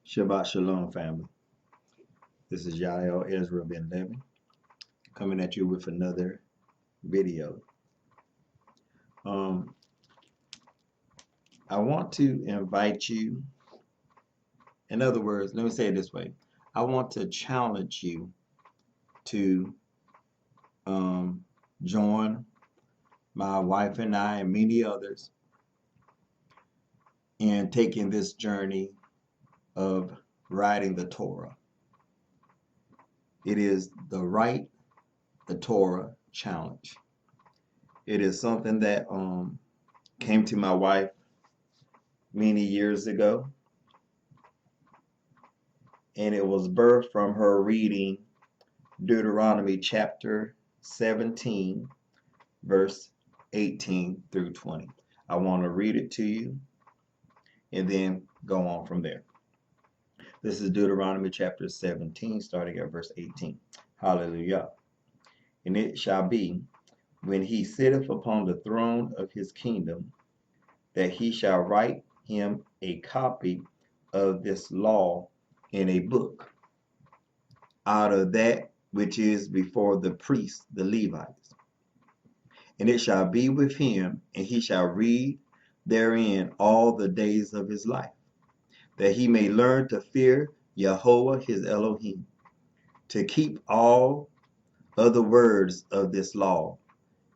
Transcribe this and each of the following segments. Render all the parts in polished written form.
Shabbat Shalom, family. This is Yael Ezra Ben Levin coming at you with another video. I want to invite you, in other words, let me say it this way. I want to challenge you to join my wife and I and many others in taking this journey of writing the Torah. It is the Torah challenge. It is something that came to my wife many years ago, and it was birthed from her reading Deuteronomy chapter 17, verse 18 through 20. I want to read it to you and then go on from there. This is Deuteronomy chapter 17, starting at verse 18. Hallelujah. And it shall be, when he sitteth upon the throne of his kingdom, that he shall write him a copy of this law in a book, out of that which is before the priests, the Levites. And it shall be with him, and he shall read therein all the days of his life, that he may learn to fear Yahowah his Elohim, to keep all other words of this law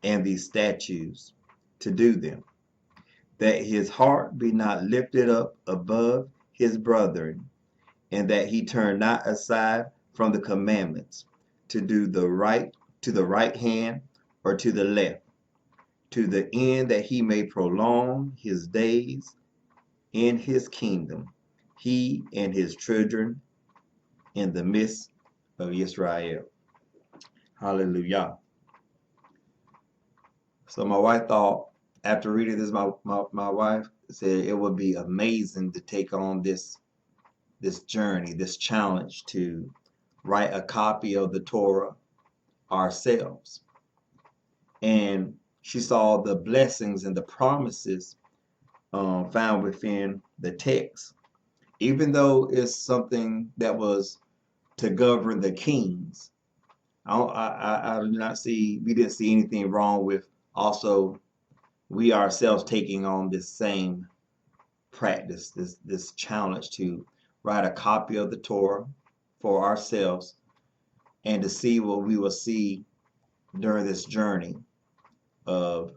and these statutes, to do them, that his heart be not lifted up above his brethren, and that he turn not aside from the commandments, to do the right, to the right hand or to the left, to the end that he may prolong his days in his kingdom, he and his children in the midst of Israel. Hallelujah. So my wife thought, after reading this, my wife said it would be amazing to take on this journey, this challenge to write a copy of the Torah ourselves. And she saw the blessings and the promises found within the text. Even though it's something that was to govern the kings, I do not see, we didn't see anything wrong with also we ourselves taking on this same practice, this challenge to write a copy of the Torah for ourselves and to see what we will see during this journey of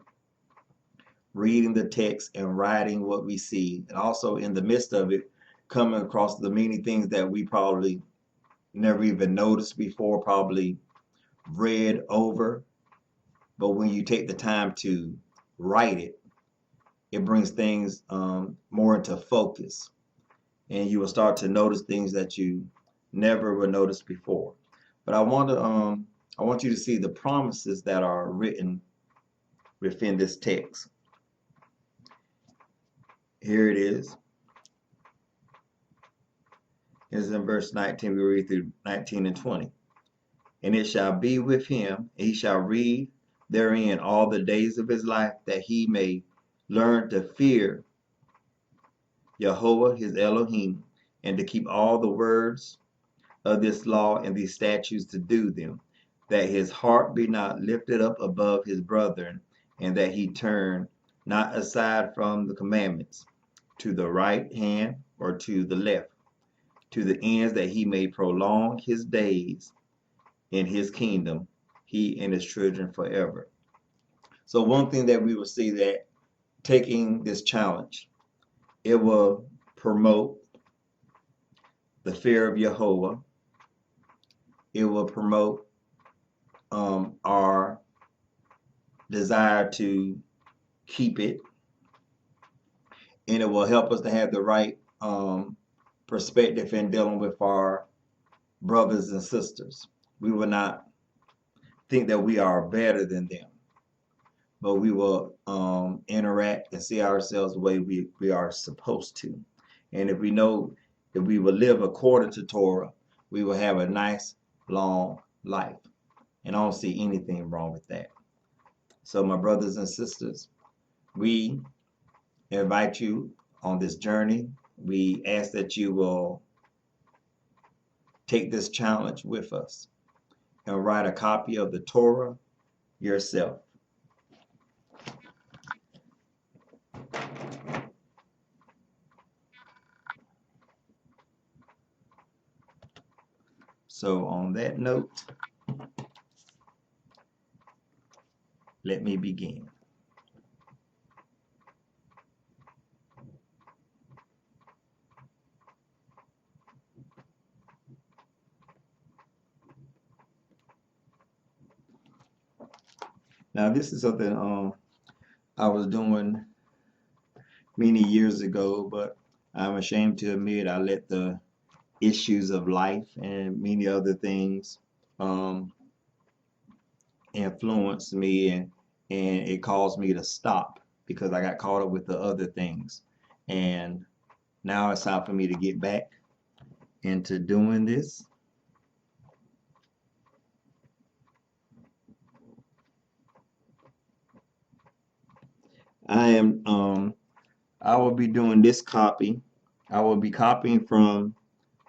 reading the text and writing what we see, and also in the midst of it coming across the many things that we probably never even noticed before, probably read over. But when you take the time to write it, it brings things more into focus, and you will start to notice things that you never would notice before. But I want you to see the promises that are written within this text. Here it is. It's in verse 19. We read through 19 and 20. And it shall be with him, and he shall read therein all the days of his life, that he may learn to fear Yahowah his Elohim, and to keep all the words of this law and these statutes, to do them, that his heart be not lifted up above his brethren, and that he turn not aside from the commandments, to the right hand or to the left, to the ends that he may prolong his days in his kingdom, he and his children forever. So one thing that we will see, that taking this challenge, it will promote the fear of Yahowah. It will promote our desire to keep it, and it will help us to have the right perspective in dealing with our brothers and sisters. We will not think that we are better than them, but we will interact and see ourselves the way we are supposed to. And if we know that we will live according to Torah, we will have a nice long life. And I don't see anything wrong with that. So my brothers and sisters, we invite you on this journey. We ask that you will take this challenge with us and write a copy of the Torah yourself. So on that note, let me begin. Now this is something I was doing many years ago, but I'm ashamed to admit I let the issues of life and many other things um, influence me, and it caused me to stop because I got caught up with the other things. And now it's time for me to get back into doing this. I will be doing this copy. I will be copying from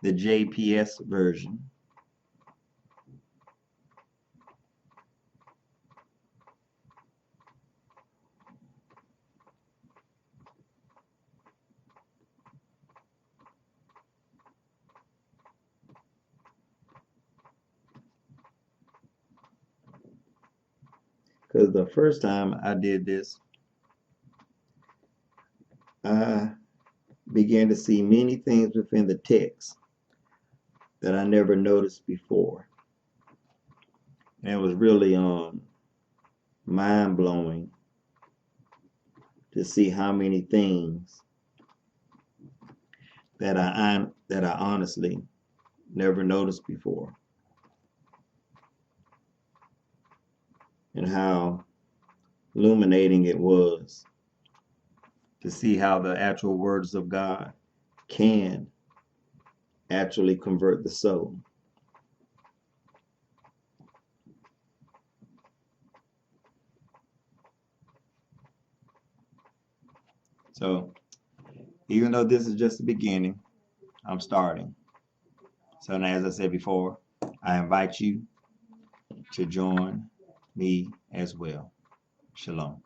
the JPS version. Because the first time I did this, I began to see many things within the text that I never noticed before. And it was really mind blowing to see how many things that I honestly never noticed before, and how illuminating it was to see how the actual words of God can actually convert the soul. So even though this is just the beginning, I'm starting. So now, as I said before, I invite you to join me as well. Shalom.